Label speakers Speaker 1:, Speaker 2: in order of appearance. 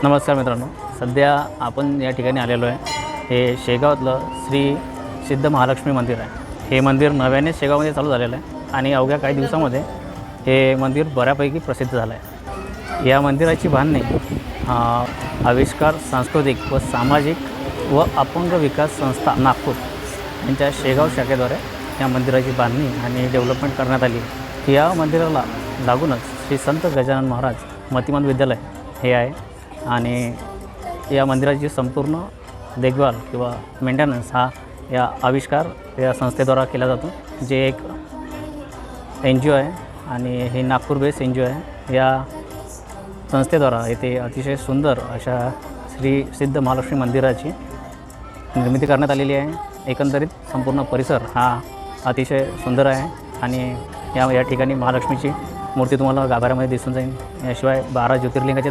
Speaker 1: नमस्कार मित्रांनो, सध्या आपण या ठिकाणी आलेलो आहे. हे शेगावातलं श्री सिद्ध महालक्ष्मी मंदिर आहे. हे मंदिर नव्याने शेगावमध्ये चालू झालेलं आहे आणि अवघ्या काही दिवसामध्ये हे मंदिर बऱ्यापैकी प्रसिद्ध झालं आहे. या मंदिराची बांधणी आविष्कार सांस्कृतिक व सामाजिक व अपंग विकास संस्था नागपूर यांच्या शेगाव शाखेद्वारे या मंदिराची बांधणी आणि डेव्हलपमेंट करण्यात आली. या मंदिराला लागूनच श्री संत गजानन महाराज मतिमंद विद्यालय हे आहे आणि या मंदिराची संपूर्ण देखभाल किंवा मेंटेनन्स हा या आविष्कार या संस्थेद्वारा केला जातो, जे एक NGO आहे आणि हे नागपूर बेस NGO आहे. या संस्थेद्वारा येथे अतिशय सुंदर अशा श्री सिद्ध महालक्ष्मी मंदिराची निर्मिती करण्यात आलेली आहे. एकंदरीत संपूर्ण परिसर हा अतिशय सुंदर आहे आणि या ठिकाणी महालक्ष्मीची मूर्ती तुम्हाला गाभाऱ्यामध्ये दिसून जाईल. याशिवाय 12 ज्योतिर्लिंगाचे